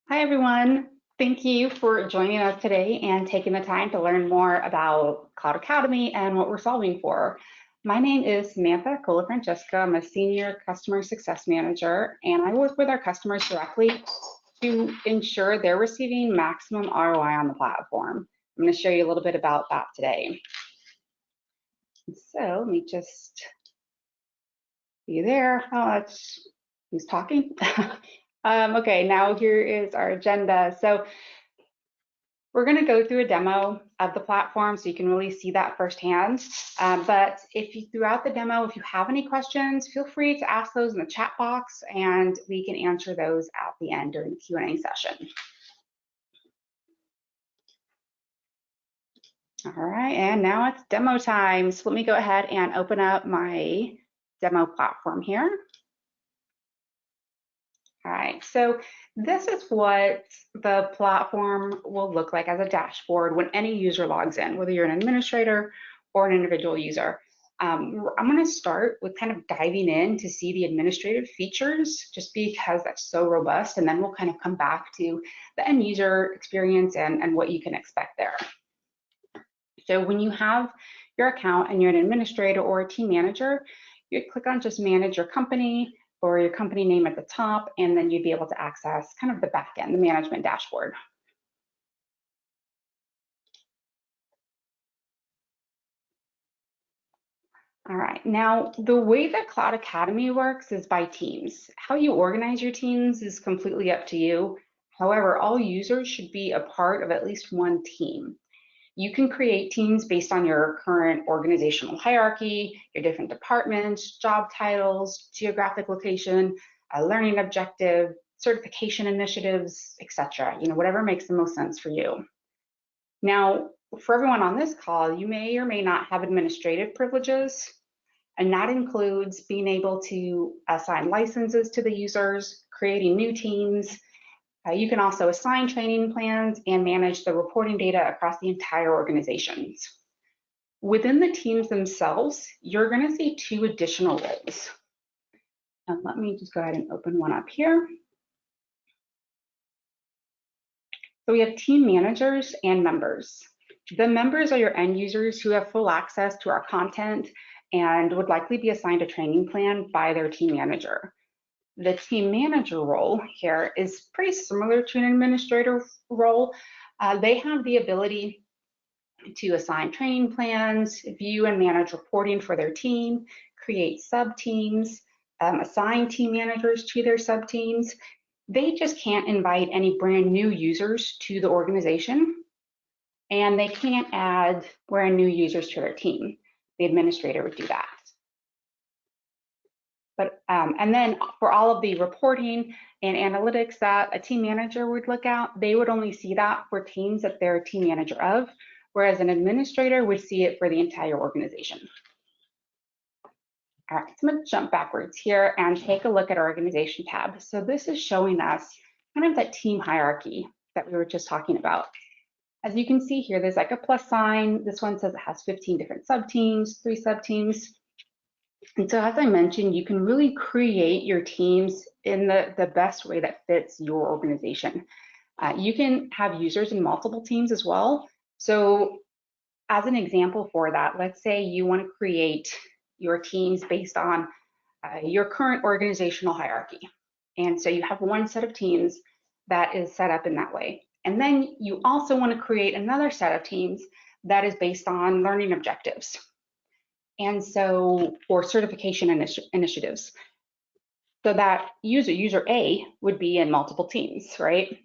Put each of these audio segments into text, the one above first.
Hi, everyone. Thank you for joining us today and taking the time to learn more about Cloud Academy and what we're solving for. My name is Samantha Colafrancesco. I'm a Senior Customer Success Manager, and I work with our customers directly to ensure they're receiving maximum ROI on the platform. I'm going to show you a little bit about that today. So let me just see there. Oh, that's who's talking. Okay, now here is our agenda. So we're going to go through a demo of the platform so you can really see that firsthand. But throughout the demo, if you have any questions, feel free to ask those in the chat box and we can answer those at the end during the Q&A session. All right, and now it's demo time. So let me go ahead and open up my demo platform here. All right, so this is what the platform will look like as a dashboard when any user logs in, whether you're an administrator or an individual user. I'm going to start with kind of diving in to see the administrative features, just because that's so robust, and then we'll kind of come back to the end user experience and what you can expect there. So when you have your account and you're an administrator or a team manager, you click on just manage your company or your company name at the top, and then you'd be able to access kind of the back end, the management dashboard. All right, now the way that Cloud Academy works is by teams. How you organize your teams is completely up to you. However, all users should be a part of at least one team. You can create teams based on your current organizational hierarchy, your different departments, job titles, geographic location, learning objective, certification initiatives, etc. Whatever makes the most sense for you. Now, for everyone on this call, you may or may not have administrative privileges, and that includes being able to assign licenses to the users, creating new teams. You can also assign training plans and manage the reporting data across the entire organizations. Within the teams themselves, you're going to see two additional roles. And let me just go ahead and open one up here. So we have team managers and members. The members are your end users who have full access to our content and would likely be assigned a training plan by their team manager. The team manager role here is pretty similar to an administrator role. They have the ability to assign training plans, view and manage reporting for their team, create sub-teams, assign team managers to their sub-teams. They just can't invite any brand new users to the organization, and they can't add brand new users to their team. The administrator would do that. And then for all of the reporting and analytics that a team manager would look at, they would only see that for teams that they're a team manager of, whereas an administrator would see it for the entire organization. All right, so I'm going to jump backwards here and take a look at our organization tab. So this is showing us kind of that team hierarchy that we were just talking about. As you can see here, there's like a plus sign. This one says it has 15 different sub-teams, 3 sub-teams. And so as I mentioned, you can really create your teams in the best way that fits your organization. You can have users in multiple teams as well. So as an example for that, let's say you want to create your teams based on your current organizational hierarchy. And so you have one set of teams that is set up in that way. And then you also want to create another set of teams that is based on learning objectives. And so, or certification initiatives. So that user A would be in multiple teams, right?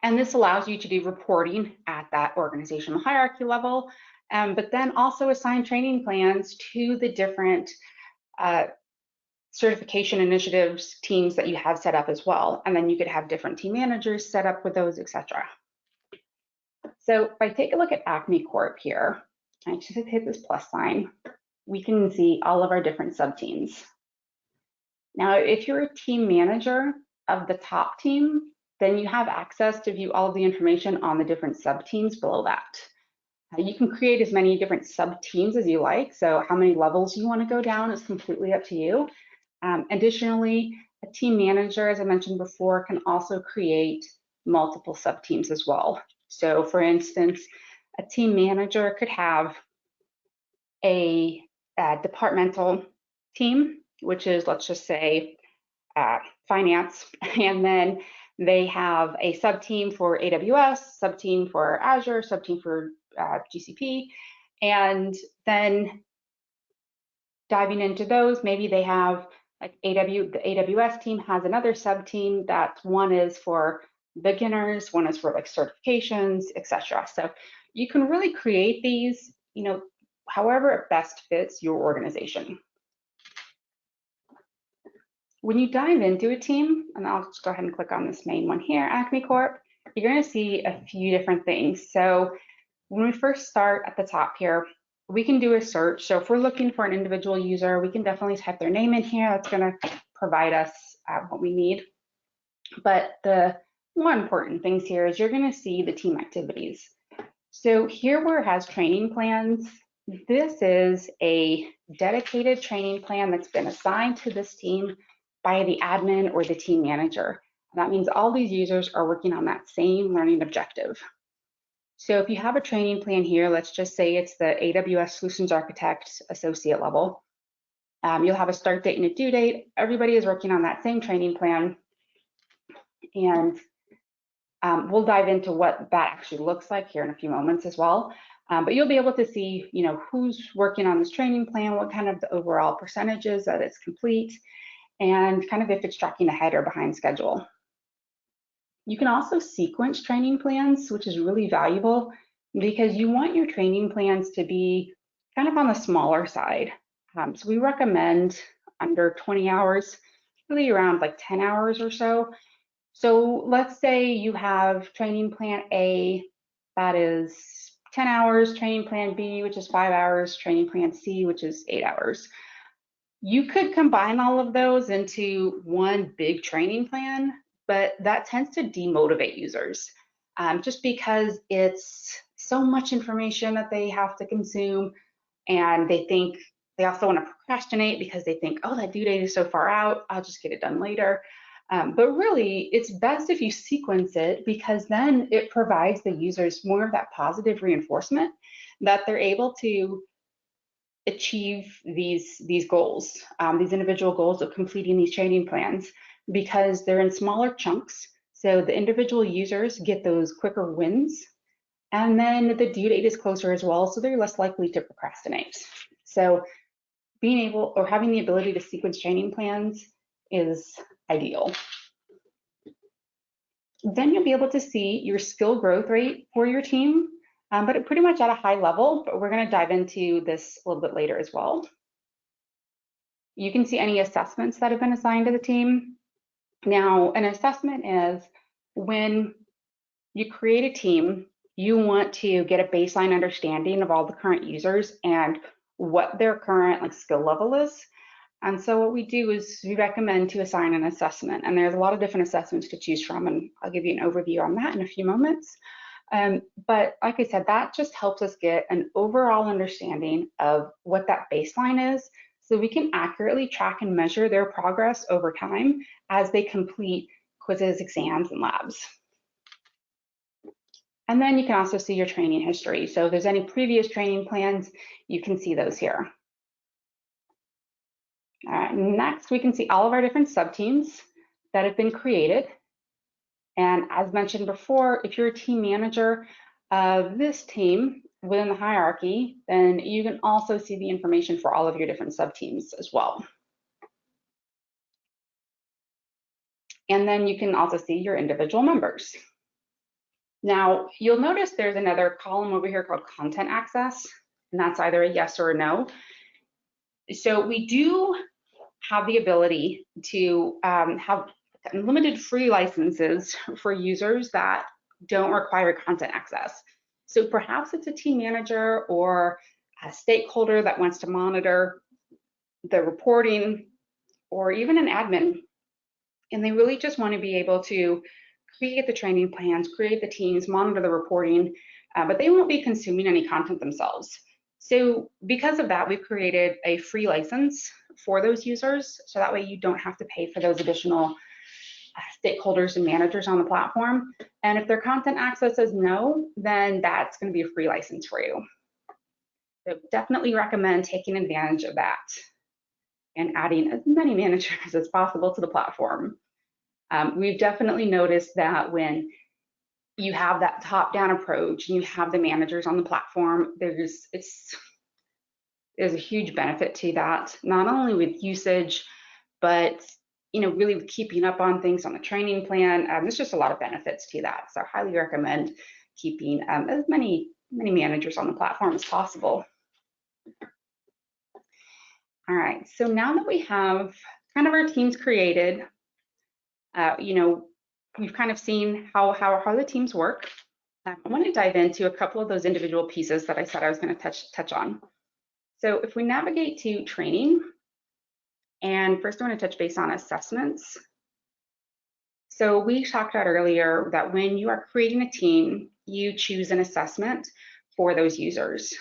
And this allows you to do reporting at that organizational hierarchy level, but then also assign training plans to the different certification initiatives teams that you have set up as well. And then you could have different team managers set up with those, etc. So if I take a look at Acme Corp here, I just hit this plus sign, we can see all of our different sub-teams. Now, if you're a team manager of the top team, then you have access to view all of the information on the different sub-teams below that. You can create as many different sub-teams as you like, so how many levels you want to go down is completely up to you. Additionally, A team manager, as I mentioned before, can also create multiple sub-teams as well. So for instance, a team manager could have a departmental team, which is, let's just say, finance, and then they have a sub-team for AWS, sub-team for Azure, sub-team for GCP, and then diving into those, maybe they have like the AWS team has another sub-team that one is for beginners, one is for like certifications, etc. So you can really create these, however it best fits your organization. When you dive into a team, and I'll just go ahead and click on this main one here, Acme Corp, you're going to see a few different things. So when we first start at the top here, we can do a search. So if we're looking for an individual user, we can definitely type their name in here. That's going to provide us what we need. But the more important things here is you're going to see the team activities. So here where it has training plans, this is a dedicated training plan that's been assigned to this team by the admin or the team manager. That means all these users are working on that same learning objective. So if you have a training plan here, let's just say it's the AWS Solutions Architect Associate level, you'll have a start date and a due date. Everybody is working on that same training plan. And we'll dive into what that actually looks like here in a few moments as well. But you'll be able to see, who's working on this training plan, what kind of the overall percentages that it's complete, and kind of if it's tracking ahead or behind schedule. You can also sequence training plans, which is really valuable because you want your training plans to be kind of on the smaller side. So we recommend under 20 hours, really around like 10 hours or so. So let's say you have training plan A, that is 10 hours, training plan B, which is 5 hours, training plan C, which is 8 hours. You could combine all of those into one big training plan, but that tends to demotivate users just because it's so much information that they have to consume, and they also want to procrastinate because they think, oh, that due date is so far out, I'll just get it done later. But really, it's best if you sequence it because then it provides the users more of that positive reinforcement that they're able to achieve these goals, these individual goals of completing these training plans, because they're in smaller chunks. So the individual users get those quicker wins, and then the due date is closer as well, so they're less likely to procrastinate. So being able or having the ability to sequence training plans is ideal. Then you'll be able to see your skill growth rate for your team, but pretty much at a high level, but we're going to dive into this a little bit later as well. You can see any assessments that have been assigned to the team. Now, an assessment is when you create a team, you want to get a baseline understanding of all the current users and what their current skill level is. And so what we do is we recommend to assign an assessment, and there's a lot of different assessments to choose from, and I'll give you an overview on that in a few moments. But like I said, that just helps us get an overall understanding of what that baseline is, so we can accurately track and measure their progress over time as they complete quizzes, exams, and labs. And then you can also see your training history. So if there's any previous training plans, you can see those here. Next, we can see all of our different sub-teams that have been created. And as mentioned before, if you're a team manager of this team within the hierarchy, then you can also see the information for all of your different sub-teams as well. And then you can also see your individual members. Now, you'll notice there's another column over here called content access, and that's either a yes or a no. So we do have the ability to have unlimited free licenses for users that don't require content access. So perhaps it's a team manager or a stakeholder that wants to monitor the reporting, or even an admin, and they really just want to be able to create the training plans, create the teams, monitor the reporting, but they won't be consuming any content themselves. So because of that, we've created a free license for those users. So that way you don't have to pay for those additional stakeholders and managers on the platform. And if their content access says no, then that's going to be a free license for you. So definitely recommend taking advantage of that and adding as many managers as possible to the platform. We've definitely noticed that when you have that top-down approach and you have the managers on the platform, there's a huge benefit to that, not only with usage, but really with keeping up on things on the training plan. There's just a lot of benefits to that. So I highly recommend keeping as many managers on the platform as possible. All right, so now that we have kind of our teams created, we've kind of seen how the teams work. I want to dive into a couple of those individual pieces that I said I was going to touch on. So if we navigate to training, and first I want to touch base on assessments. So we talked about earlier that when you are creating a team, you choose an assessment for those users.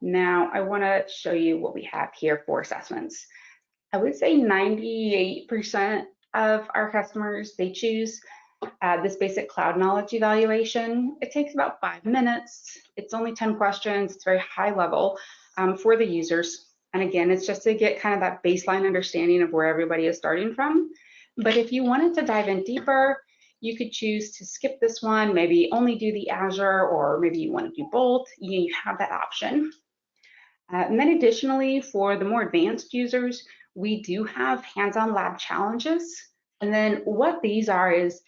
Now I want to show you what we have here for assessments. I would say 98% of our customers, they choose this basic cloud knowledge evaluation. It takes about 5 minutes. It's only 10 questions. It's very high level for the users. And again, it's just to get kind of that baseline understanding of where everybody is starting from. But if you wanted to dive in deeper, you could choose to skip this one, maybe only do the Azure, or maybe you want to do both. You have that option. And then additionally, for the more advanced users, we do have hands-on lab challenges. And then what these are is,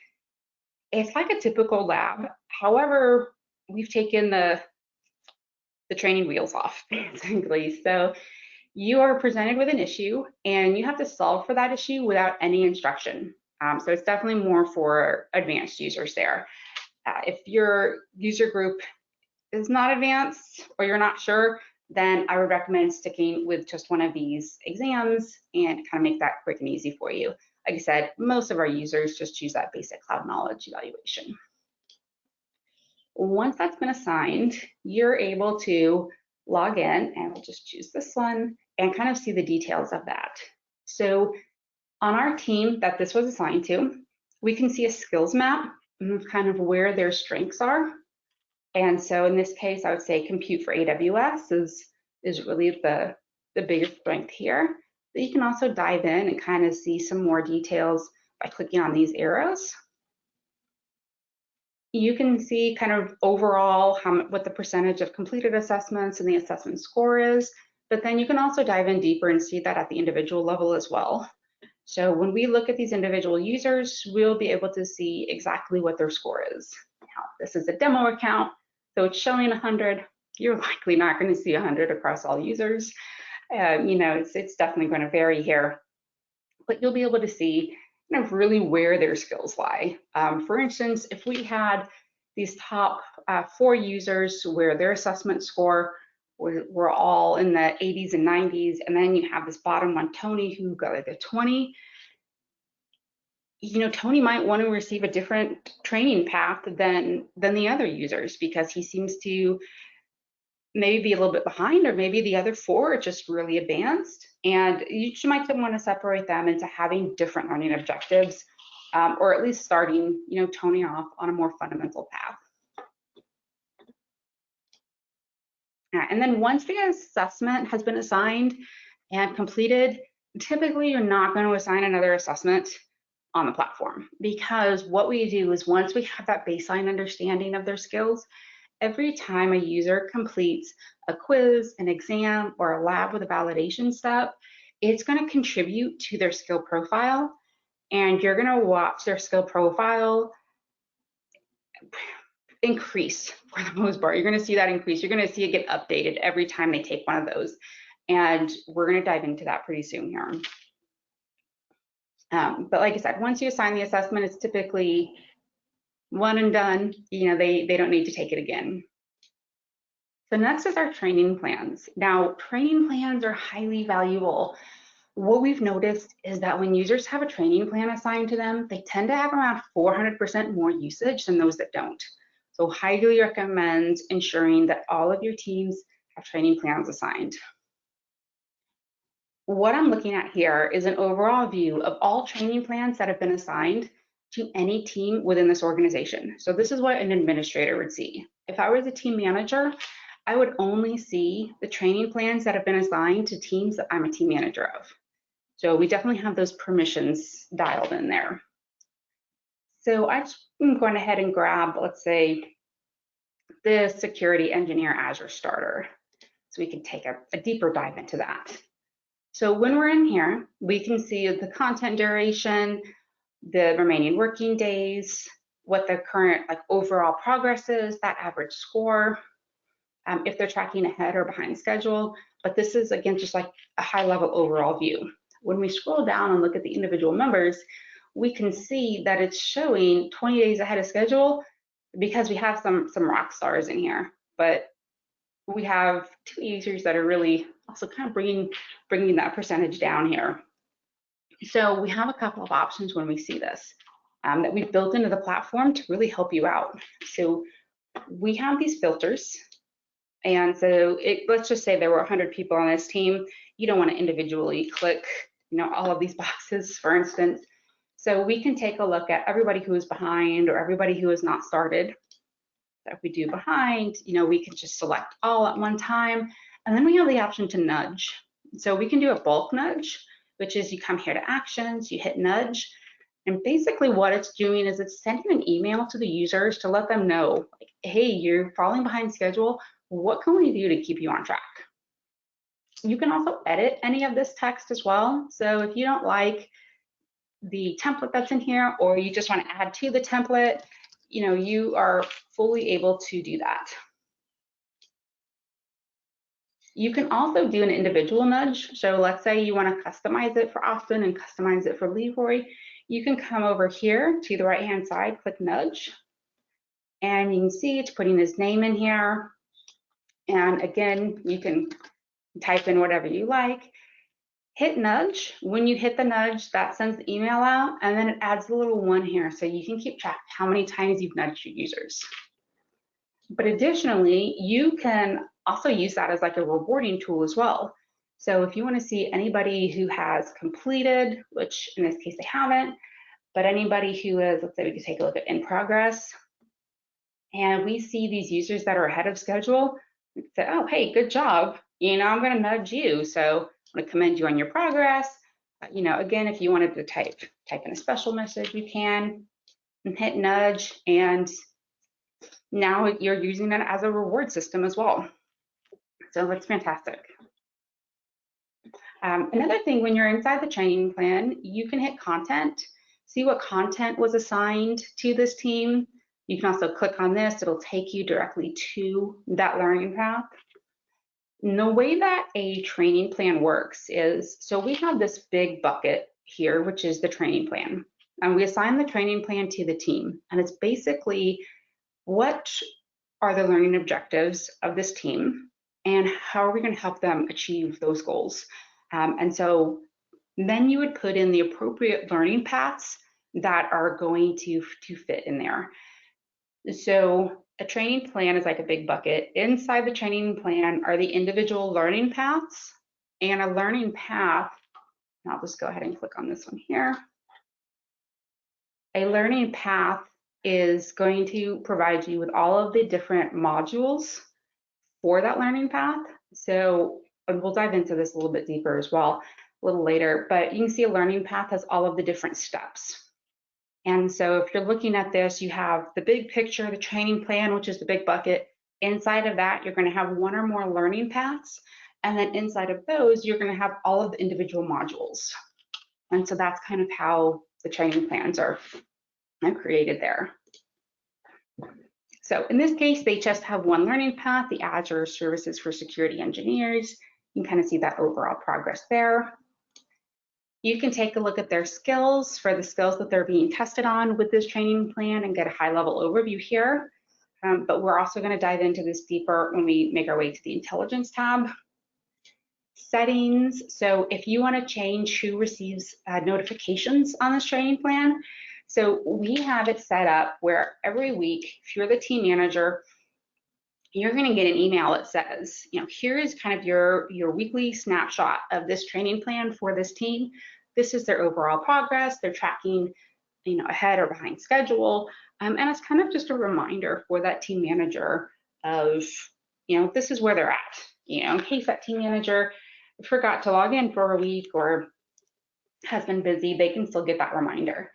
it's like a typical lab. However, we've taken the training wheels off, basically. So you are presented with an issue and you have to solve for that issue without any instruction. So it's definitely more for advanced users there. If your user group is not advanced or you're not sure, then I would recommend sticking with just one of these exams and kind of make that quick and easy for you. Like I said, most of our users just choose that basic cloud knowledge evaluation. Once that's been assigned, you're able to log in, and we'll just choose this one and kind of see the details of that. So on our team that this was assigned to, we can see a skills map of kind of where their strengths are. And so in this case, I would say compute for AWS is really the biggest strength here. But you can also dive in and kind of see some more details by clicking on these arrows. You can see kind of overall what the percentage of completed assessments and the assessment score is, but then you can also dive in deeper and see that at the individual level as well. So when we look at these individual users, we'll be able to see exactly what their score is. Now, this is a demo account, so it's showing 100. You're likely not going to see 100 across all users. It's definitely going to vary here, but you'll be able to see kind of really where their skills lie. For instance, if we had these top 4 users where their assessment score were all in the 80s and 90s, and then you have this bottom one, Tony, who got like a 20, Tony might want to receive a different training path than the other users because he seems to maybe be a little bit behind, or maybe the other 4 are just really advanced. And you might want to separate them into having different learning objectives, or at least starting, Tony off on a more fundamental path. And then once the assessment has been assigned and completed, typically you're not going to assign another assessment on the platform, because what we do is once we have that baseline understanding of their skills, every time a user completes a quiz, an exam, or a lab with a validation step, it's going to contribute to their skill profile, and you're going to watch their skill profile increase for the most part. You're going to see that increase. You're going to see it get updated every time they take one of those, and we're going to dive into that pretty soon here. But like I said, once you assign the assessment, it's typically one and done. They don't need to take it again. So next is our training plans. Now, training plans are highly valuable. What we've noticed is that when users have a training plan assigned to them, they tend to have around 400% more usage than those that don't. So highly recommend ensuring that all of your teams have training plans assigned. What I'm looking at here is an overall view of all training plans that have been assigned to any team within this organization. So this is what an administrator would see. If I was a team manager, I would only see the training plans that have been assigned to teams that I'm a team manager of. So we definitely have those permissions dialed in there. So I'm going ahead and grab, let's say, the security engineer Azure starter. So we can take a deeper dive into that. So when we're in here, we can see the content duration, the remaining working days, what the current overall progress is, that average score, if they're tracking ahead or behind schedule. But this is, again, just like a high level overall view. When we scroll down and look at the individual members, we can see that it's showing 20 days ahead of schedule because we have some rock stars in here. But we have 2 users that are really also kind of bringing that percentage down here. So we have a couple of options when we see this that we've built into the platform to really help you out. So we have these filters. And so let's just say there were 100 people on this team. You don't want to individually click, all of these boxes, for instance. So we can take a look at everybody who is behind or everybody who has not started. So if we do behind, we can just select all at one time. And then we have the option to nudge. So we can do a bulk nudge, which is you come here to actions, you hit nudge. And basically what it's doing is it's sending an email to the users to let them know, like, hey, you're falling behind schedule. What can we do to keep you on track? You can also edit any of this text as well. So if you don't like the template that's in here, or you just want to add to the template, you are fully able to do that. You can also do an individual nudge. So let's say you want to customize it for Austin and customize it for Leroy. You can come over here to the right-hand side, click nudge, and you can see it's putting his name in here. And again, you can type in whatever you like. Hit nudge. When you hit the nudge, that sends the email out, and then it adds a little 1 here so you can keep track of how many times you've nudged your users. But additionally, you can also use that as like a rewarding tool as well. So if you want to see anybody who has completed, which in this case they haven't, but anybody who is, let's say we could take a look at in progress, and we see these users that are ahead of schedule, we say, oh, hey, good job. I'm going to nudge you. So I'm going to commend you on your progress. Again, if you wanted to type in a special message, you can, and hit nudge, and now you're using it as a reward system as well. So that's fantastic. Another thing, when you're inside the training plan, you can hit content, see what content was assigned to this team. You can also click on this, it'll take you directly to that learning path. And the way that a training plan works is, so we have this big bucket here, which is the training plan. And we assign the training plan to the team. And it's basically, what are the learning objectives of this team? And how are we going to help them achieve those goals? And so then you would put in the appropriate learning paths that are going to fit in there. So a training plan is like a big bucket. Inside the training plan are the individual learning paths, and a learning path, and I'll just go ahead and click on this one here. A learning path is going to provide you with all of the different modules for that learning path. So we'll dive into this a little bit deeper as well a little later, but you can see a learning path has all of the different steps. And so if you're looking at this, you have the big picture, the training plan, which is the big bucket. Inside of that, you're going to have 1 or more learning paths. And then inside of those, you're going to have all of the individual modules. And so that's kind of how the training plans are created there. So in this case, they just have 1 learning path, the Azure Services for Security Engineers. You can kind of see that overall progress there. You can take a look at their skills for the skills that they're being tested on with this training plan and get a high-level overview here. But we're also going to dive into this deeper when we make our way to the Intelligence tab. Settings. So if you want to change who receives notifications on this training plan, so we have it set up where every week, if you're the team manager, you're going to get an email that says, here is kind of your weekly snapshot of this training plan for this team. This is their overall progress. They're tracking, ahead or behind schedule. And it's kind of just a reminder for that team manager of, this is where they're at. In case that team manager forgot to log in for a week or has been busy, they can still get that reminder.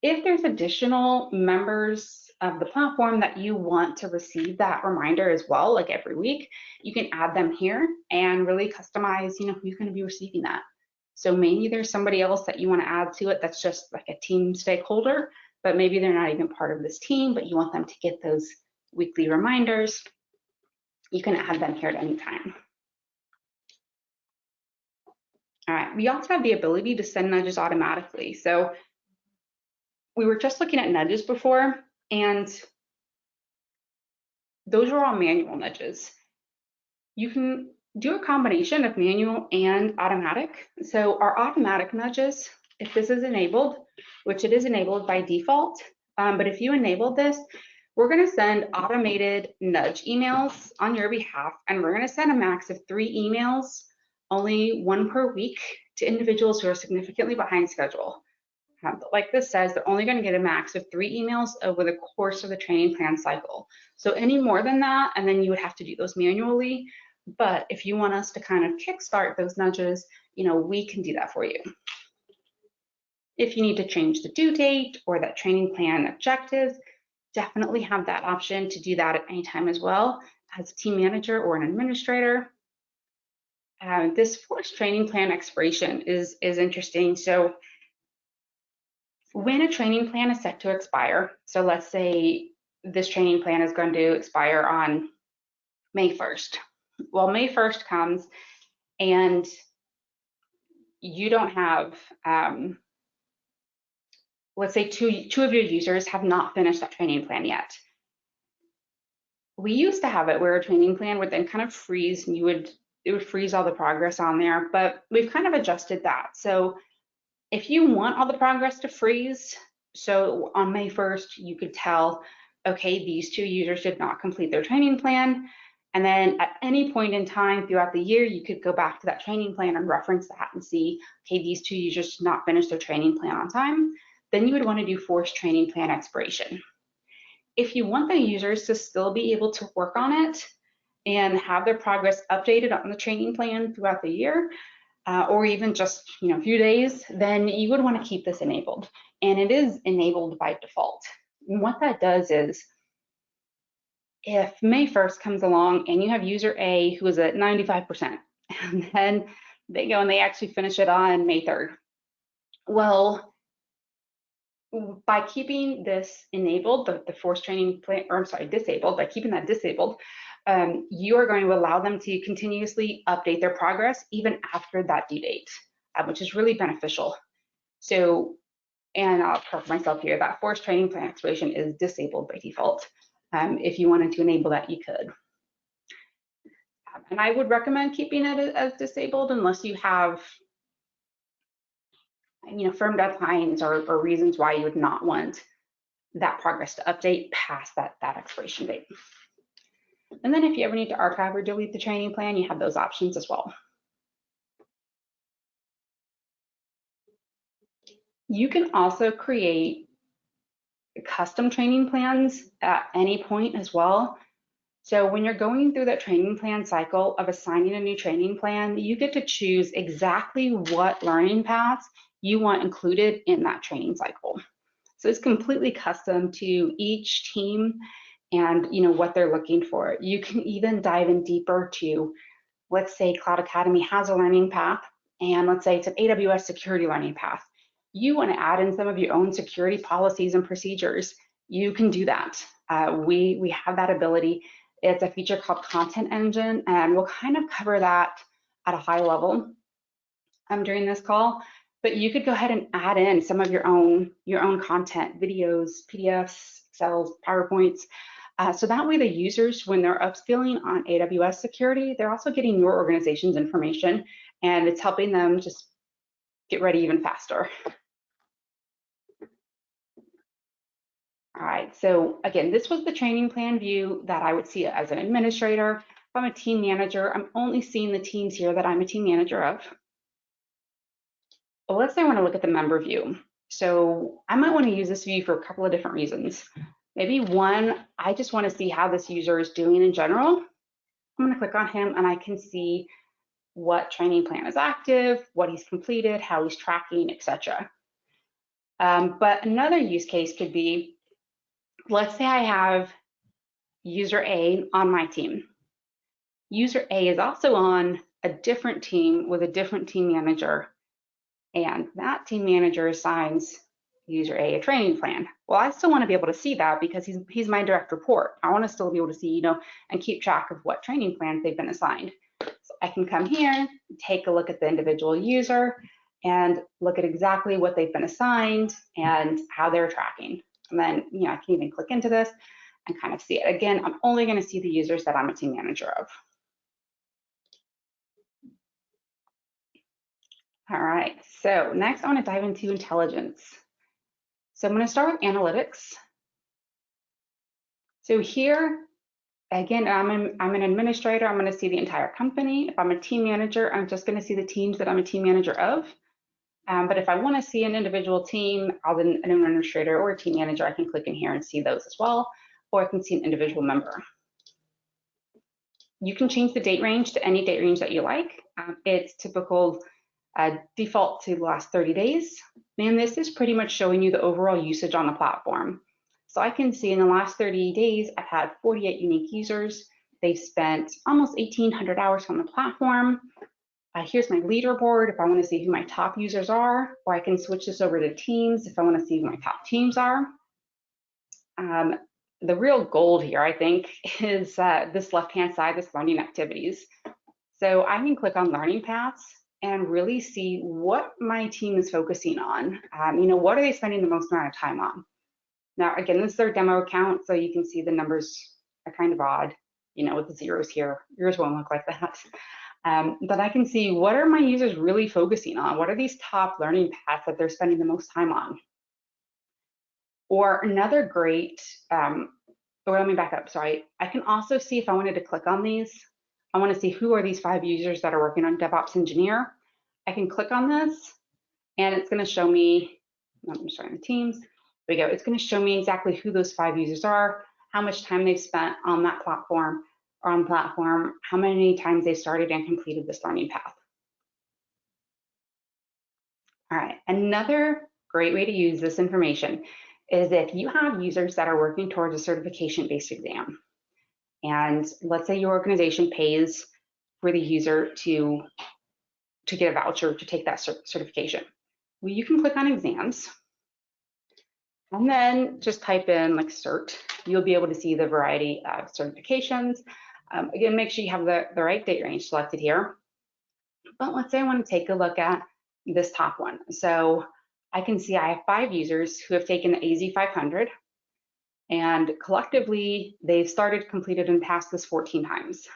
If there's additional members of the platform that you want to receive that reminder as well, like every week, you can add them here and really customize, who's going to be receiving that. So maybe there's somebody else that you want to add to it that's just like a team stakeholder, but maybe they're not even part of this team, but you want them to get those weekly reminders. You can add them here at any time. All right, we also have the ability to send nudges automatically. So we were just looking at nudges before, and those are all manual nudges. You can do a combination of manual and automatic. So our automatic nudges, if this is enabled, which it is enabled by default, but if you enable this, we're going to send automated nudge emails on your behalf, and we're going to send a max of 3 emails, only 1 per week, to individuals who are significantly behind schedule. Like this says, they're only going to get a max of 3 emails over the course of the training plan cycle. So any more than that, and then you would have to do those manually. But if you want us to kind of kickstart those nudges, we can do that for you. If you need to change the due date or that training plan objectives, definitely have that option to do that at any time as well as a team manager or an administrator. This forced training plan expiration is interesting. So when a training plan is set to expire, so let's say this training plan is going to expire on May 1st. Well, May 1st comes and you don't have, let's say two of your users have not finished that training plan yet. We used to have it where a training plan would then kind of freeze and it would freeze all the progress on there, but we've kind of adjusted that. So if you want all the progress to freeze, so on May 1st, you could tell, okay, these 2 users did not complete their training plan. And then at any point in time throughout the year, you could go back to that training plan and reference that and see, okay, these 2 users did not finish their training plan on time. Then you would want to do forced training plan expiration. If you want the users to still be able to work on it and have their progress updated on the training plan throughout the year, or even just a few days, then you would want to keep this enabled. And it is enabled by default. And what that does is, if May 1st comes along and you have user A who is at 95%, and then they go and they actually finish it on May 3rd. Well, by keeping this enabled, the forced training plan, or I'm sorry, disabled, by keeping that disabled, you are going to allow them to continuously update their progress even after that due date, which is really beneficial. So, and I'll correct myself here, that forced training plan expiration is disabled by default. If you wanted to enable that, you could. And I would recommend keeping it as disabled unless you have firm deadlines or reasons why you would not want that progress to update past that expiration date. And then if you ever need to archive or delete the training plan, you have those options as well. You can also create custom training plans at any point as well. So when you're going through that training plan cycle of assigning a new training plan, you get to choose exactly what learning paths you want included in that training cycle. So it's completely custom to each team and what they're looking for. You can even dive in deeper to, let's say Cloud Academy has a learning path, and let's say it's an AWS security learning path. You want to add in some of your own security policies and procedures. You can do that. We have that ability. It's a feature called Content Engine, and we'll kind of cover that at a high level during this call. But you could go ahead and add in some of your own content, videos, PDFs, Excels, PowerPoints. So that way the users, when they're upskilling on AWS security, they're also getting your organization's information, and it's helping them just get ready even faster. All right, so again, this was the training plan view that I would see as an administrator. If I'm a team manager, I'm only seeing the teams here that I'm a team manager of. But let's say I want to look at the member view. So I might want to use this view for a couple of different reasons. Maybe one, I just want to see how this user is doing in general. I'm going to click on him and I can see what training plan is active, what he's completed, how he's tracking, etc. But another use case could be, let's say I have user A on my team. User A is also on a different team with a different team manager, and that team manager assigns user A training plan. Well, I still want to be able to see that because he's my direct report. I want to still be able to see, and keep track of what training plans they've been assigned. So I can come here, take a look at the individual user, and look at exactly what they've been assigned and how they're tracking. And then, I can even click into this and kind of see it. Again, I'm only going to see the users that I'm a team manager of. All right, so next I want to dive into intelligence. So I'm going to start with analytics. So here, again, I'm an administrator. I'm going to see the entire company. If I'm a team manager, I'm just going to see the teams that I'm a team manager of. But if I want to see an individual team, as an administrator or a team manager, I can click in here and see those as well, or I can see an individual member. You can change the date range to any date range that you like. It's typical default to the last 30 days. And this is pretty much showing you the overall usage on the platform. So I can see in the last 30 days, I've had 48 unique users. They've spent almost 1,800 hours on the platform. Here's my leaderboard if I want to see who my top users are, or I can switch this over to teams if I want to see who my top teams are. The real gold here, I think, is this left-hand side, this learning activities. So I can click on learning paths and really see what my team is focusing on. What are they spending the most amount of time on? Now, again, this is their demo account, so you can see the numbers are kind of odd, with the zeros here. Yours won't look like that. But I can see what are my users really focusing on? What are these top learning paths that they're spending the most time on? Or another great, let me back up, sorry. I can also see if I wanted to click on these, I want to see who are these 5 users that are working on DevOps Engineer. I can click on this and it's going to show me, I'm showing the teams. There we go. It's going to show me exactly who those 5 users are, how much time they've spent on that platform or on the platform, how many times they started and completed this learning path. All right, another great way to use this information is if you have users that are working towards a certification-based exam. And let's say your organization pays for the user to get a voucher to take that certification. Well, you can click on exams and then just type in like cert. You'll be able to see the variety of certifications. Again, make sure you have the right date range selected here. But let's say I want to take a look at this top one. So I can see I have 5 users who have taken the AZ 500, and collectively they've started, completed, and passed this 14 times.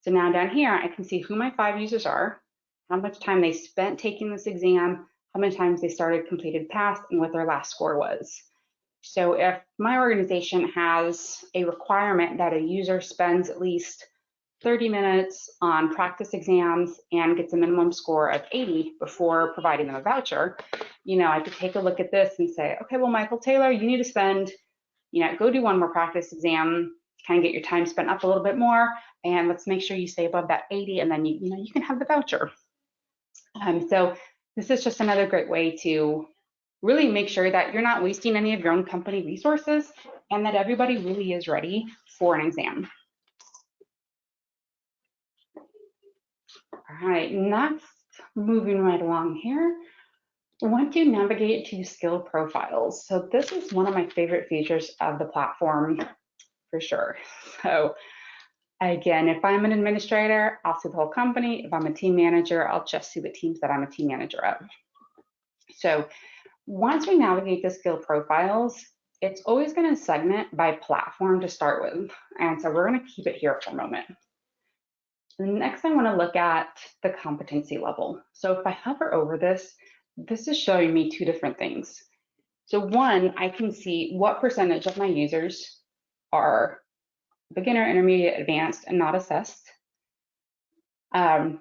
So now down here, I can see who my 5 users are, how much time they spent taking this exam, how many times they started, completed, passed, and what their last score was. So if my organization has a requirement that a user spends at least 30 minutes on practice exams and gets a minimum score of 80 before providing them a voucher, I could take a look at this and say, okay, well, Michael Taylor, you need to spend, go do 1 more practice exam, kind of get your time spent up a little bit more, and let's make sure you stay above that 80, and then you can have the voucher. So this is just another great way to really make sure that you're not wasting any of your own company resources and that everybody really is ready for an exam. All right, next, moving right along here, I want to navigate to skill profiles. So this is one of my favorite features of the platform for sure. So again, if I'm an administrator, I'll see the whole company. If I'm a team manager, I'll just see the teams that I'm a team manager of. So once we navigate the skill profiles, it's always going to segment by platform to start with. And so we're going to keep it here for a moment. Next, I want to look at the competency level. So if I hover over this, this is showing me 2 different things. So one, I can see what percentage of my users are beginner, intermediate, advanced, and not assessed. Oh,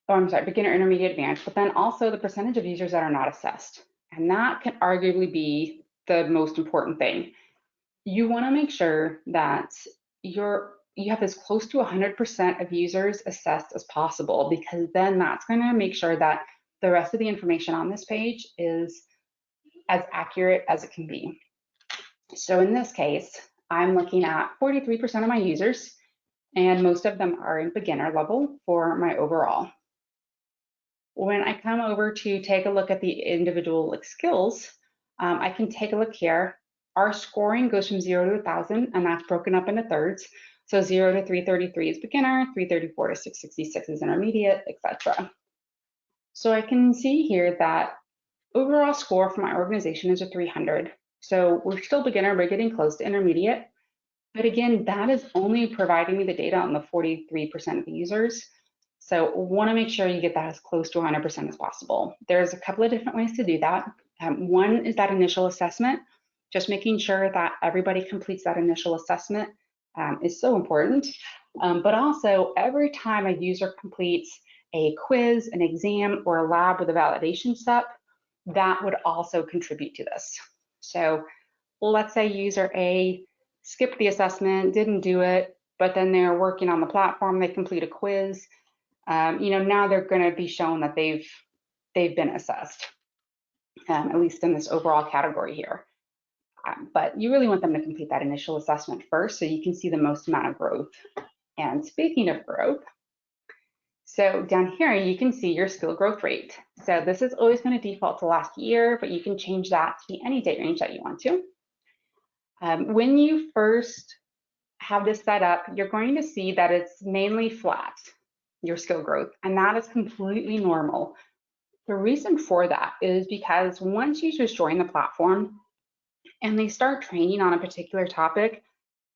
I'm sorry, beginner, intermediate, advanced, but then also the percentage of users that are not assessed. And that can arguably be the most important thing. You want to make sure that you have as close to 100% of users assessed as possible, because then that's going to make sure that the rest of the information on this page is as accurate as it can be. So in this case, I'm looking at 43% of my users, and most of them are in beginner level for my overall. When I come over to take a look at the individual skills, I can take a look here. Our scoring goes from 0 to 1,000, and that's broken up into thirds. So 0 to 333 is beginner, 334 to 666 is intermediate, etc. So I can see here that overall score for my organization is a 300. So we're still beginner, but getting close to intermediate. But again, that is only providing me the data on the 43% of the users. So want to make sure you get that as close to 100% as possible. There's a couple of different ways to do that. One is that initial assessment. Just making sure that everybody completes that initial assessment is so important. But also, every time a user completes a quiz, an exam, or a lab with a validation step, that would also contribute to this. So let's say user A skipped the assessment, didn't do it, but then they're working on the platform, they complete a quiz. Now they're going to be shown that they've been assessed, at least in this overall category here. But you really want them to complete that initial assessment first so you can see the most amount of growth. And speaking of growth, so down here you can see your skill growth rate. So this is always going to default to last year, but you can change that to be any date range that you want to. When you first have this set up, you're going to see that it's mainly flat, your skill growth, and that is completely normal. The reason for that is because once users join the platform and they start training on a particular topic,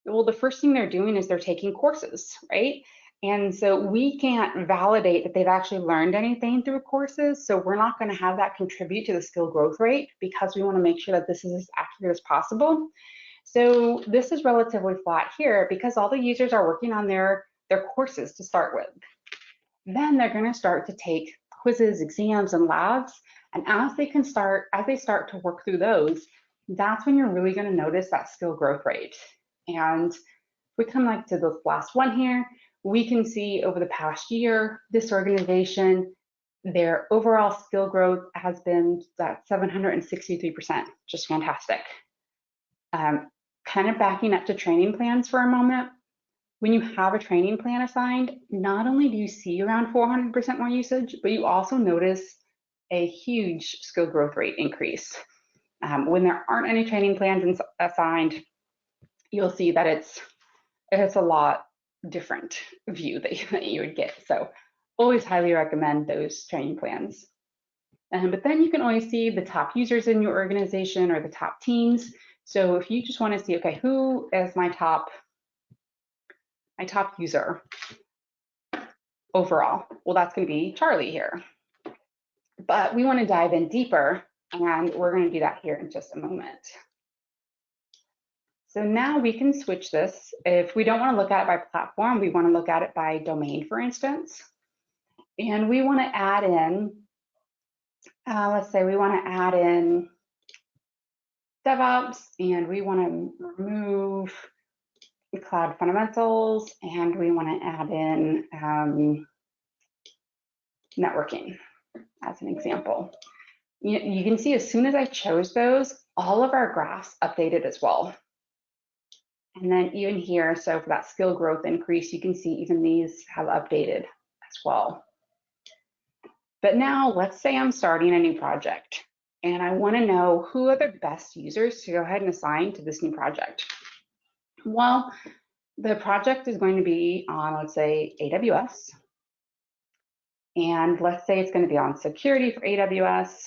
well, the first thing they're doing is they're taking courses, right? And so we can't validate that they've actually learned anything through courses. So we're not going to have that contribute to the skill growth rate, because we want to make sure that this is as accurate as possible. So this is relatively flat here because all the users are working on their courses to start with. Then they're going to start to take quizzes, exams, and labs. And as they start to work through those, that's when you're really going to notice that skill growth rate. And if we come to the last one here, we can see over the past year, this organization, their overall skill growth has been at 763%, just fantastic. Kind of backing up to training plans for a moment. When you have a training plan assigned, not only do you see around 400% more usage, but you also notice a huge skill growth rate increase. When there aren't any training plans assigned, you'll see that it's a lot different view that you would get. So always highly recommend those training plans. But then you can always see the top users in your organization or the top teams. So if you just want to see, okay, who is my top user overall? Well, that's going to be Charlie here. But we want to dive in deeper, and we're going to do that here in just a moment. So now we can switch this. If we don't want to look at it by platform, we want to look at it by domain, for instance. And we want to add in, let's say we want to add in DevOps, and we want to remove cloud fundamentals, and we want to add in networking as an example. You can see as soon as I chose those, all of our graphs updated as well. And then even here, so for that skill growth increase, you can see even these have updated as well. But now let's say I'm starting a new project and I want to know who are the best users to go ahead and assign to this new project. Well, the project is going to be on, let's say, AWS. And let's say it's going to be on security for AWS.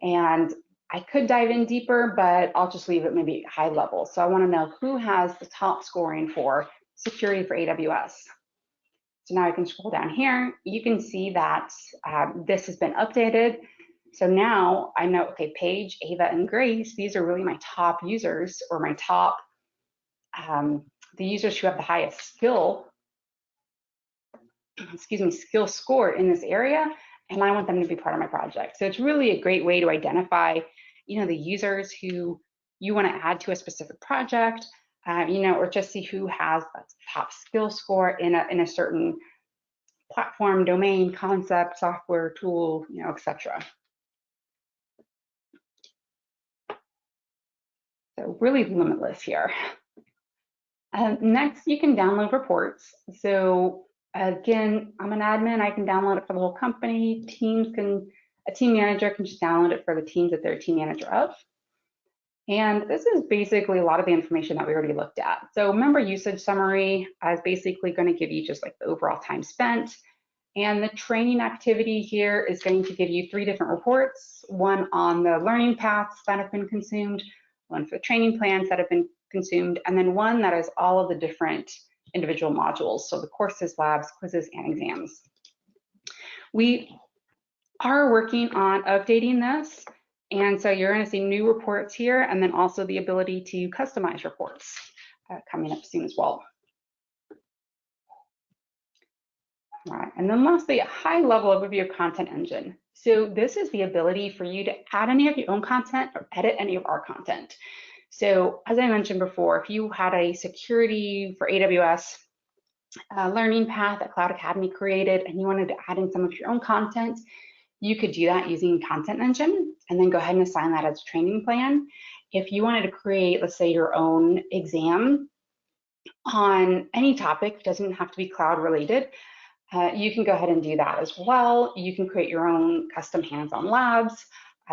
And I could dive in deeper, but I'll just leave it maybe high level. So I want to know who has the top scoring for security for AWS. So now I can scroll down here. You can see that this has been updated. So now I know, okay, Paige, Ava, and Grace, these are really my top users, or my top, the users who have the highest skill score in this area, and I want them to be part of my project. So it's really a great way to identify, the users who you want to add to a specific project, or just see who has the top skill score in a certain platform, domain, concept, software, tool, etc. So really limitless here. Next, you can download reports. So again, I'm an admin. I can download it for the whole company. A team manager can just download it for the teams that they're a team manager of. And this is basically a lot of the information that we already looked at. So member usage summary is basically going to give you just like the overall time spent. And the training activity here is going to give you 3 different reports, one on the learning paths that have been consumed, one for the training plans that have been consumed, and then one that is all of the different individual modules, so the courses, labs, quizzes, and exams. We are working on updating this, and so you're going to see new reports here, and then also the ability to customize reports coming up soon as well. All right, and then lastly, a high-level overview of Content Engine. So this is the ability for you to add any of your own content or edit any of our content. So as I mentioned before, if you had a security for AWS learning path that Cloud Academy created and you wanted to add in some of your own content, you could do that using Content Engine and then go ahead and assign that as a training plan. If you wanted to create, let's say, your own exam on any topic, doesn't have to be cloud related, you can go ahead and do that as well. You can create your own custom hands-on labs.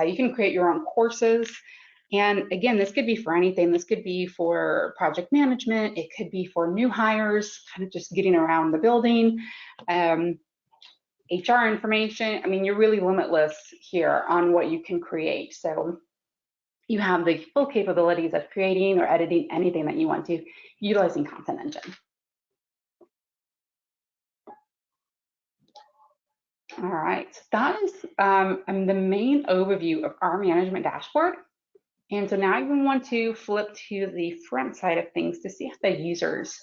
You can create your own courses. And again, this could be for anything. This could be for project management. It could be for new hires, kind of just getting around the building. HR information. I mean, you're really limitless here on what you can create. So you have the full capabilities of creating or editing anything that you want to utilizing Content Engine. All right, so that is the main overview of our management dashboard. And so now you want to flip to the front side of things to see how the users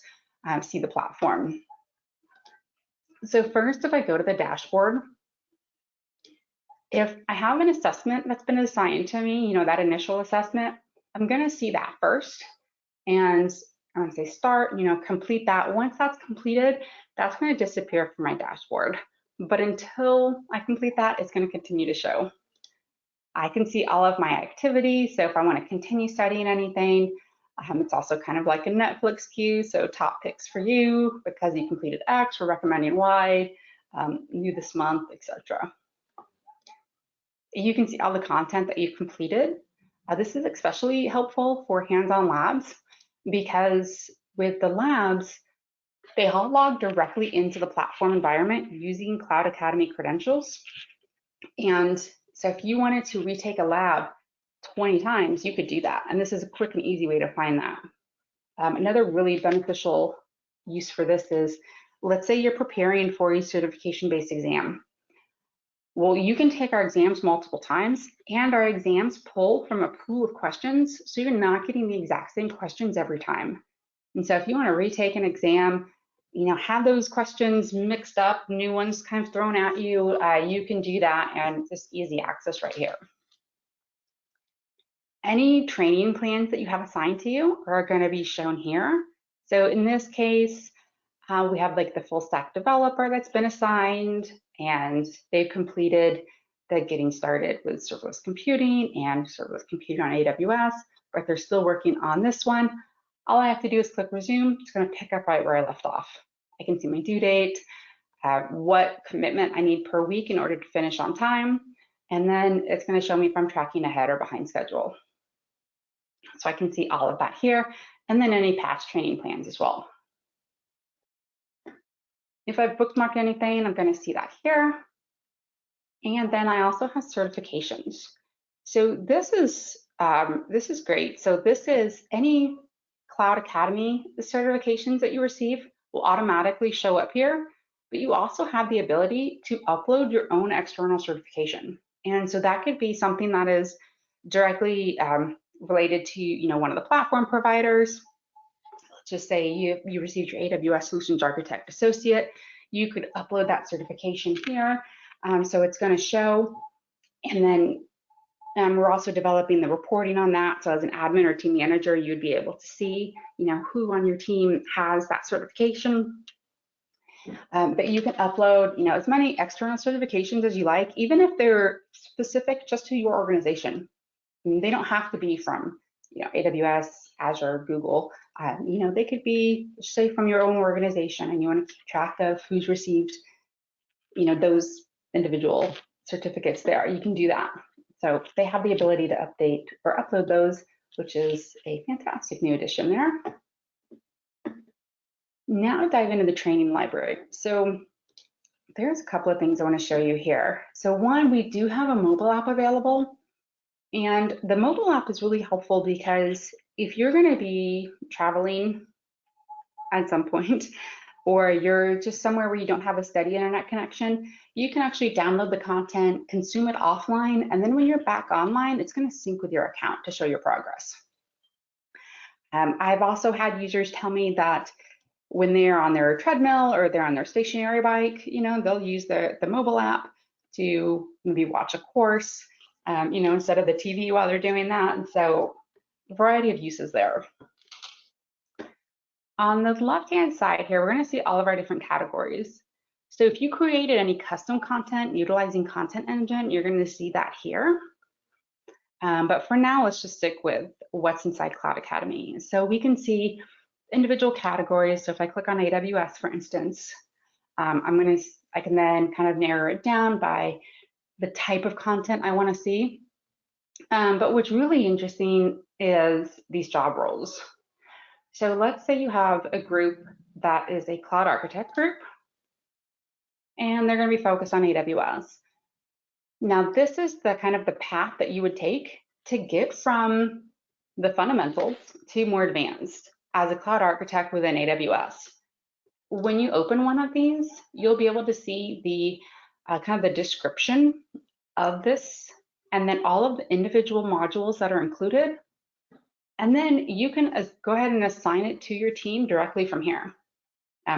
see the platform. So first, if I go to the dashboard, if I have an assessment that's been assigned to me, that initial assessment, I'm going to see that first. And I'm going to say start, complete that. Once that's completed, that's going to disappear from my dashboard. But until I complete that, it's going to continue to show. I can see all of my activities. So if I want to continue studying anything, it's also kind of like a Netflix queue. So top picks for you because you completed X, we're recommending Y, new this month, etc. You can see all the content that you've completed. This is especially helpful for hands-on labs because with the labs, they all log directly into the platform environment using Cloud Academy credentials. And so if you wanted to retake a lab 20 times, you could do that. And this is a quick and easy way to find that. Another really beneficial use for this is, let's say you're preparing for a certification-based exam. Well, you can take our exams multiple times, and our exams pull from a pool of questions, so you're not getting the exact same questions every time. And so if you want to retake an exam, have those questions mixed up, new ones kind of thrown at you, you can do that, and just easy access right here. Any training plans that you have assigned to you are going to be shown here. So in this case, we have like the full stack developer that's been assigned, and they've completed the getting started with serverless computing and serverless computing on AWS, but they're still working on this one. All I have to do is click resume. It's going to pick up right where I left off. I can see my due date, what commitment I need per week in order to finish on time, and then it's going to show me if I'm tracking ahead or behind schedule. So I can see all of that here, and then any past training plans as well. If I've bookmarked anything, I'm going to see that here. And then I also have certifications. So this is great. So this is any Cloud Academy certifications that you receive will automatically show up here, but you also have the ability to upload your own external certification. And so that could be something that is directly related to one of the platform providers. Let's just say you received your AWS Solutions Architect Associate. You could upload that certification here. So it's going to show. And then we're also developing the reporting on that. So as an admin or team manager, you'd be able to see, who on your team has that certification. But you can upload, as many external certifications as you like, even if they're specific just to your organization. I mean, they don't have to be from, AWS, Azure, Google. They could be, say, from your own organization, and you want to keep track of who's received, those individual certificates there. You can do that. So they have the ability to update or upload those, which is a fantastic new addition there. Now to dive into the training library. So there's a couple of things I want to show you here. So one, we do have a mobile app available. And the mobile app is really helpful because if you're going to be traveling at some point, or you're just somewhere where you don't have a steady internet connection, you can actually download the content, consume it offline, and then when you're back online, it's going to sync with your account to show your progress. I've also had users tell me that when they're on their treadmill or they're on their stationary bike, they'll use the mobile app to maybe watch a course, instead of the TV while they're doing that. And so a variety of uses there. On the left-hand side here, we're going to see all of our different categories. So if you created any custom content utilizing Content Engine, you're going to see that here. But for now, let's just stick with what's inside Cloud Academy. So we can see individual categories. So if I click on AWS, for instance, I can then kind of narrow it down by the type of content I want to see. But what's really interesting is these job roles. So let's say you have a group that is a cloud architect group, and they're going to be focused on AWS. Now, this is the kind of the path that you would take to get from the fundamentals to more advanced as a cloud architect within AWS. When you open one of these, you'll be able to see the kind of the description of this, and then all of the individual modules that are included. And then you can go ahead and assign it to your team directly from here,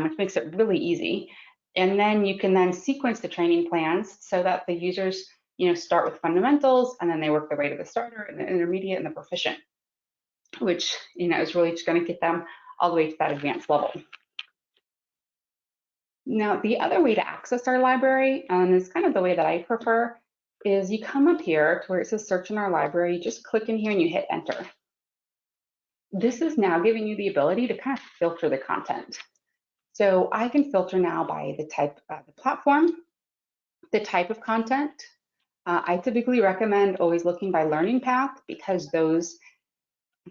which makes it really easy. And then you can then sequence the training plans so that the users, start with fundamentals, and then they work their way to the starter and the intermediate and the proficient, which, is really just going to get them all the way to that advanced level. Now, the other way to access our library, and is kind of the way that I prefer, is you come up here to where it says search in our library, you just click in here and you hit enter. This is now giving you the ability to kind of filter the content. So I can filter now by the type of the platform, the type of content. I typically recommend always looking by learning path because those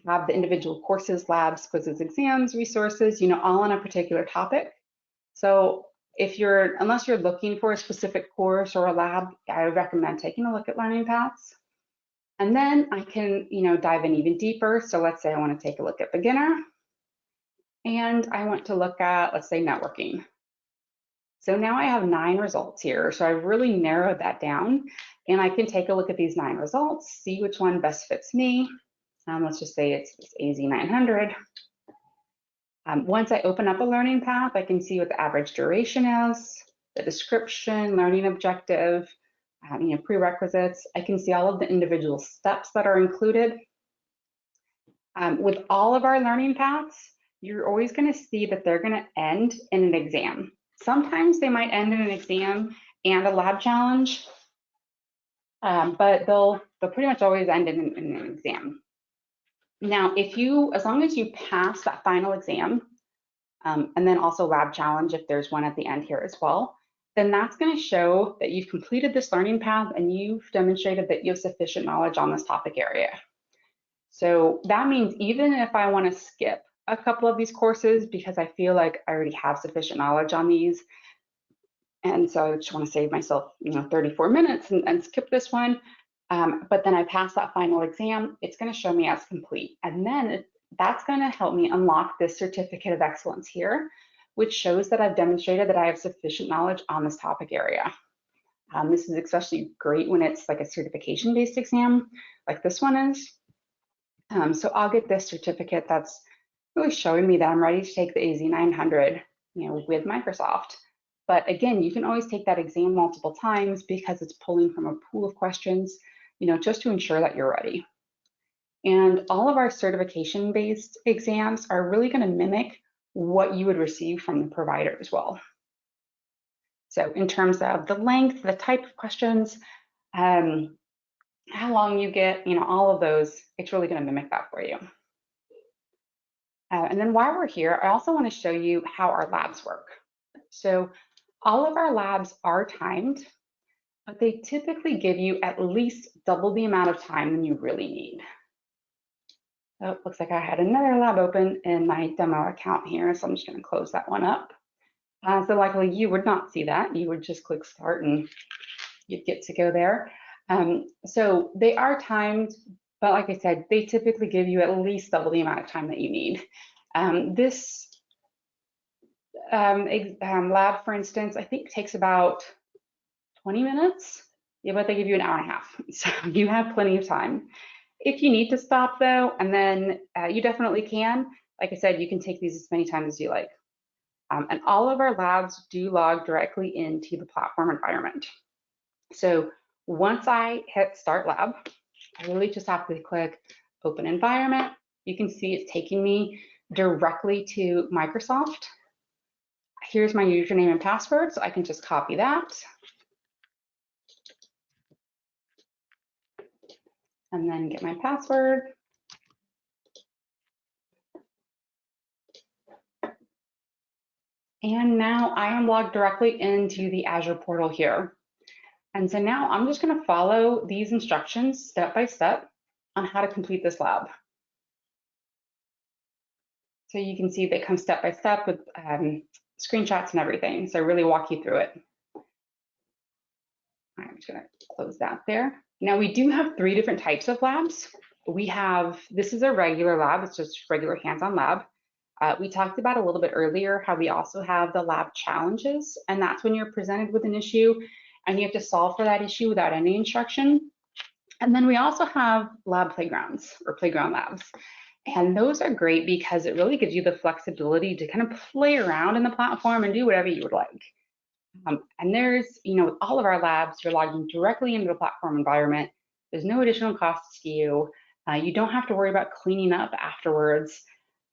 have the individual courses, labs, quizzes, exams, resources, all on a particular topic. So unless you're looking for a specific course or a lab, I would recommend taking a look at learning paths. And then I can, dive in even deeper. So let's say I want to take a look at beginner, and I want to look at, let's say, networking. So now I have 9 results here. So I've really narrowed that down, and I can take a look at these 9 results, see which one best fits me. Let's just say it's this AZ900. Once I open up a learning path, I can see what the average duration is, the description, learning objective, prerequisites. I can see all of the individual steps that are included. With all of our learning paths, you're always going to see that they're going to end in an exam. Sometimes they might end in an exam and a lab challenge, but they'll pretty much always end in an exam. Now, as long as you pass that final exam, and then also lab challenge if there's one at the end here as well, then that's going to show that you've completed this learning path and you've demonstrated that you have sufficient knowledge on this topic area. So that means even if I want to skip a couple of these courses because I feel like I already have sufficient knowledge on these, and so I just want to save myself 34 minutes and skip this one, but then I pass that final exam, it's going to show me as complete. And then that's going to help me unlock this certificate of excellence here, which shows that I've demonstrated that I have sufficient knowledge on this topic area. This is especially great when it's like a certification-based exam, like this one is. So I'll get this certificate that's really showing me that I'm ready to take the AZ 900, with Microsoft. But again, you can always take that exam multiple times because it's pulling from a pool of questions, just to ensure that you're ready. And all of our certification-based exams are really going to mimic what you would receive from the provider as well. So in terms of the length, the type of questions, how long you get, all of those, it's really going to mimic that for you. And then while we're here, I also want to show you how our labs work. So all of our labs are timed, but they typically give you at least double the amount of time than you really need. Oh, looks like I had another lab open in my demo account here, so I'm just going to close that one up. So likely you would not see that. You would just click start and you'd get to go there. So they are timed, but like I said, they typically give you at least double the amount of time that you need. This lab, for instance, I think takes about 20 minutes, but they give you an hour and a half. So you have plenty of time. If you need to stop though, and then you definitely can. Like I said, you can take these as many times as you like. And all of our labs do log directly into the platform environment. So once I hit start lab, I really just have to click open environment. You can see it's taking me directly to Microsoft. Here's my username and password, so I can just copy that. And then get my password. And now I am logged directly into the Azure portal here. And so now I'm just going to follow these instructions step by step on how to complete this lab. So you can see they come step by step with screenshots and everything. So I really walk you through it. I'm just going to close that there. Now we do have 3 different types of labs. We have, this is a regular lab. It's just regular hands-on lab. We talked about a little bit earlier how we also have the lab challenges, and that's when you're presented with an issue and you have to solve for that issue without any instruction. And then we also have lab playgrounds or playground labs. And those are great because it really gives you the flexibility to kind of play around in the platform and do whatever you would like. And there's, with all of our labs, you're logging directly into the platform environment. There's no additional costs to you. You don't have to worry about cleaning up afterwards.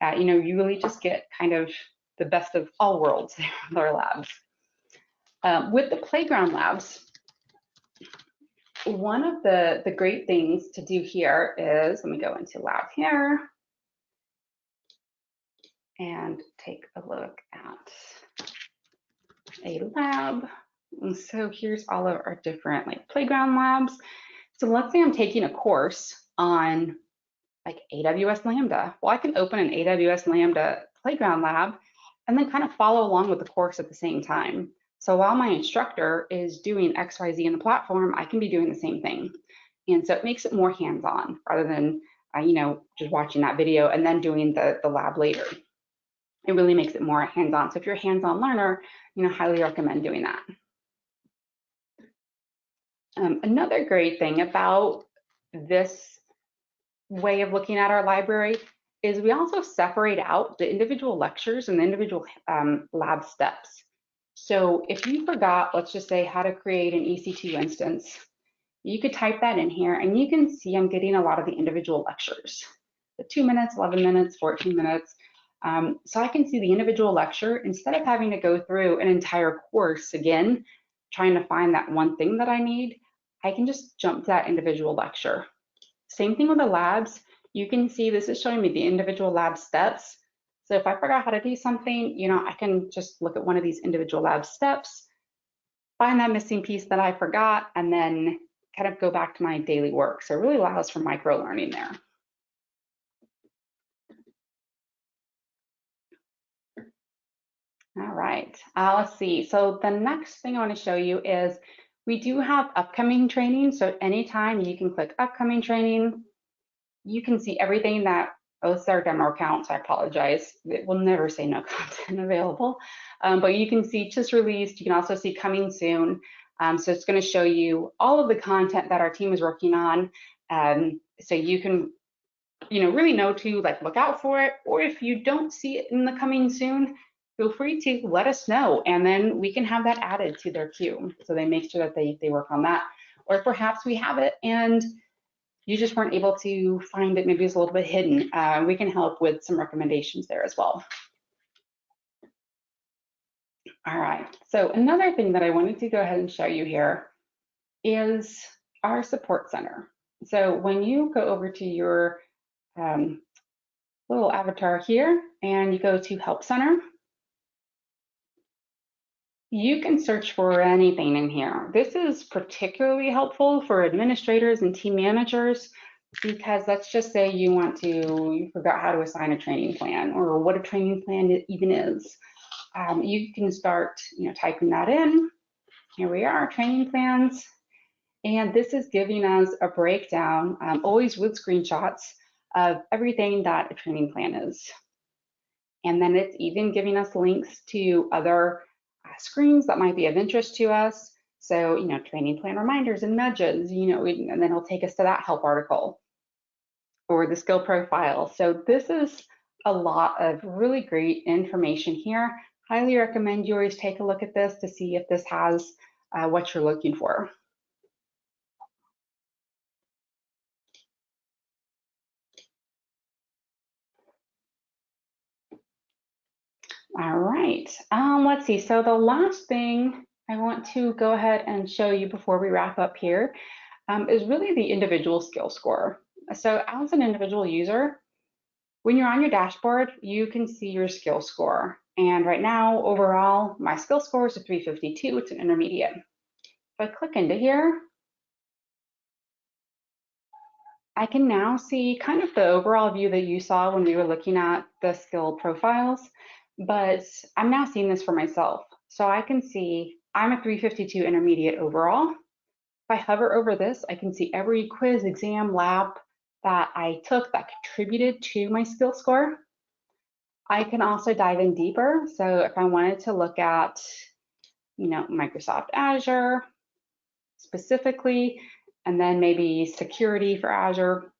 You really just get kind of the best of all worlds with our labs. With the playground labs, one of the great things to do here is, let me go into lab here and take a look at a lab. And so here's all of our different playground labs. So let's say I'm taking a course on AWS Lambda. Well, I can open an AWS Lambda playground lab and then kind of follow along with the course at the same time. So while my instructor is doing XYZ in the platform, I can be doing the same thing. And so it makes it more hands-on rather than, just watching that video and then doing the lab later. It really makes it more hands-on. So if you're a hands-on learner, highly recommend doing that. Another great thing about this way of looking at our library is we also separate out the individual lectures and the individual lab steps. So if you forgot, let's just say, how to create an EC2 instance, you could type that in here and you can see I'm getting a lot of the individual lectures. The 2 minutes, 11 minutes, 14 minutes. So I can see the individual lecture instead of having to go through an entire course again, trying to find that one thing that I need. I can just jump to that individual lecture. Same thing with the labs. You can see this is showing me the individual lab steps. So if I forgot how to do something, I can just look at one of these individual lab steps, find that missing piece that I forgot, and then kind of go back to my daily work. So it really allows for micro learning there. All right, let's see. So the next thing I want to show you is we do have upcoming training. So anytime you can click upcoming training, you can see everything that, oh, it's our demo account, so I apologize. It will never say no content available. But you can see just released. You can also see coming soon. So it's going to show you all of the content that our team is working on, so you can really know to look out for it, or if you don't see it in the coming soon, feel free to let us know, and then we can have that added to their queue so they make sure that they work on that. Or perhaps we have it and you just weren't able to find it, maybe it's a little bit hidden. We can help with some recommendations there as well. All right, so another thing that I wanted to go ahead and show you here is our support center. So when you go over to your little avatar here and you go to Help Center, you can search for anything in here. This is particularly helpful for administrators and team managers, because let's just say you forgot how to assign a training plan or what a training plan even is. You can start typing that in. Here we are, training plans. And this is giving us a breakdown, always with screenshots, of everything that a training plan is. And then it's even giving us links to other screens that might be of interest to us. So, training plan reminders and nudges, and then it'll take us to that help article or the skill profile. So this is a lot of really great information here. Highly recommend you always take a look at this to see if this has what you're looking for. All right, let's see. So the last thing I want to go ahead and show you before we wrap up here is really the individual skill score. So as an individual user, when you're on your dashboard, you can see your skill score. And right now, overall, my skill score is a 352. It's an intermediate. If I click into here, I can now see kind of the overall view that you saw when we were looking at the skill profiles, but I'm now seeing this for myself. So I can see I'm a 352 intermediate overall. If I hover over this, I can see every quiz, exam, lab that I took that contributed to my skill score. I can also dive in deeper. So if I wanted to look at, Microsoft Azure specifically, and then maybe security for Azure,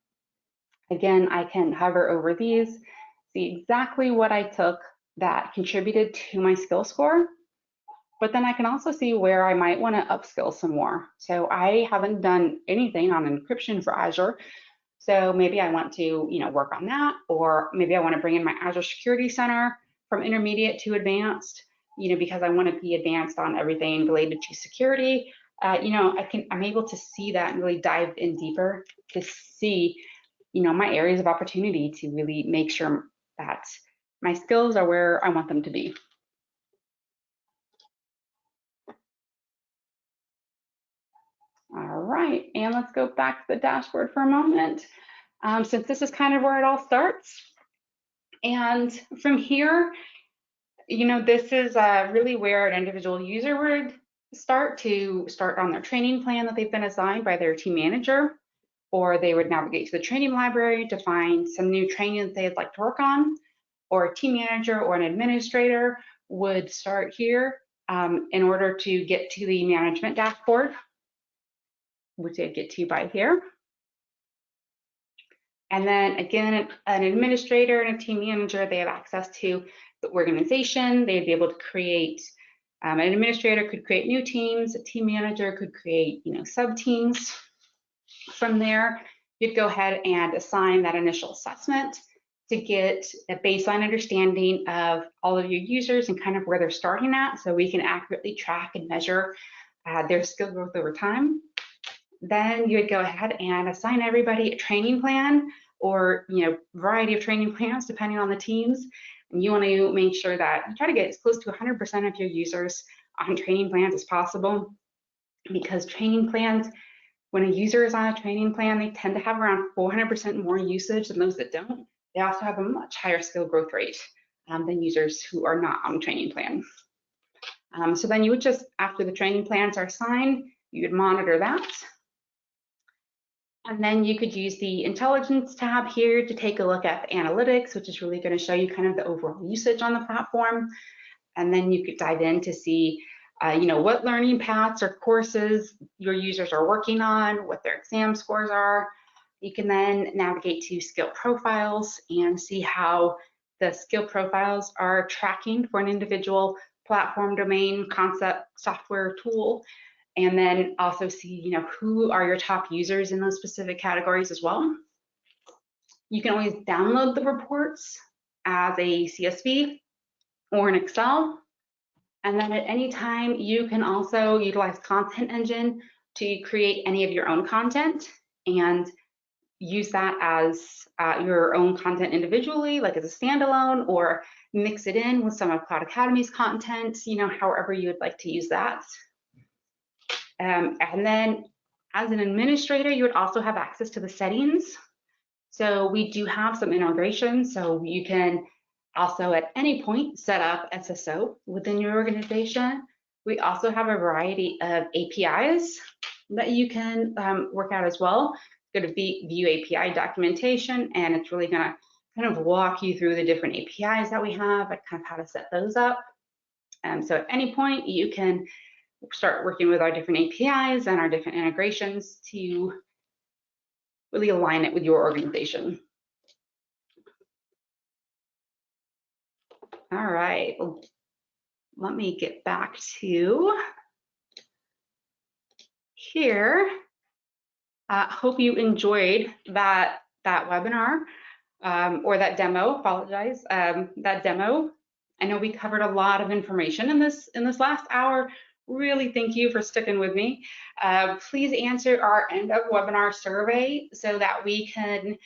again, I can hover over these, see exactly what I took that contributed to my skill score. But then I can also see where I might want to upskill some more. So I haven't done anything on encryption for Azure. So maybe I want to, work on that, or maybe I want to bring in my Azure Security Center from intermediate to advanced, because I want to be advanced on everything related to security. I'm able to see that and really dive in deeper to see, my areas of opportunity to really make sure that my skills are where I want them to be. All right, and let's go back to the dashboard for a moment, since this is kind of where it all starts. And from here, this is really where an individual user would start on their training plan that they've been assigned by their team manager, or they would navigate to the training library to find some new training that they'd like to work on, or a team manager or an administrator would start here in order to get to the management dashboard, which they'd get to by here. And then again, an administrator and a team manager, they have access to the organization. They'd be able to create, an administrator could create new teams, a team manager could create, sub-teams. From there, you'd go ahead and assign that initial assessment to get a baseline understanding of all of your users and kind of where they're starting at, so we can accurately track and measure their skill growth over time. Then you would go ahead and assign everybody a training plan, or variety of training plans depending on the teams. And you want to make sure that you try to get as close to 100% of your users on training plans as possible, because training plans, when a user is on a training plan, they tend to have around 400% more usage than those that don't. They also have a much higher skill growth rate than users who are not on a training plan. So then you would just, after the training plans are assigned, you would monitor that. And then you could use the intelligence tab here to take a look at the analytics, which is really going to show you kind of the overall usage on the platform. And then you could dive in to see what learning paths or courses your users are working on, what their exam scores are. You can then navigate to skill profiles and see how the skill profiles are tracking for an individual platform, domain, concept, software, tool, and then also see, who are your top users in those specific categories as well. You can always download the reports as a CSV or an Excel. And then at any time, you can also utilize Content Engine to create any of your own content and use that as your own content individually, like as a standalone, or mix it in with some of Cloud Academy's content, however you would like to use that. And then as an administrator, you would also have access to the settings. So we do have some integration, so you can also at any point set up SSO within your organization. We also have a variety of APIs that you can work out as well. Go to view API documentation, and it's really gonna kind of walk you through the different APIs that we have and kind of how to set those up. So at any point, you can start working with our different APIs and our different integrations to really align it with your organization. All right, let me get back to here. Hope you enjoyed that webinar or that demo, apologize, that demo. I know we covered a lot of information in this last hour. Really thank you for sticking with me. Please answer our end of webinar survey so that we can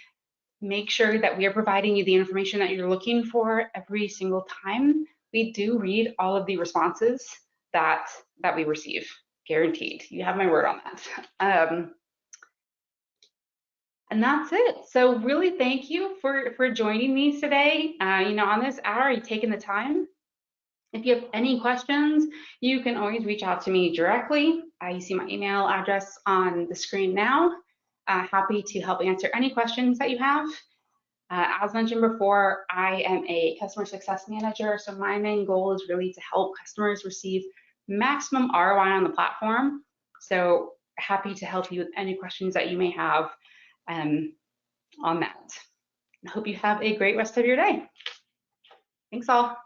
make sure that we are providing you the information that you're looking for every single time. We do read all of the responses that we receive, guaranteed. You have my word on that. And that's it. So really thank you for joining me today. On this hour, you've taken the time. If you have any questions, you can always reach out to me directly. You see my email address on the screen now. Happy to help answer any questions that you have. As mentioned before, I am a customer success manager, so my main goal is really to help customers receive maximum ROI on the platform. So happy to help you with any questions that you may have on that. I hope you have a great rest of your day. Thanks all.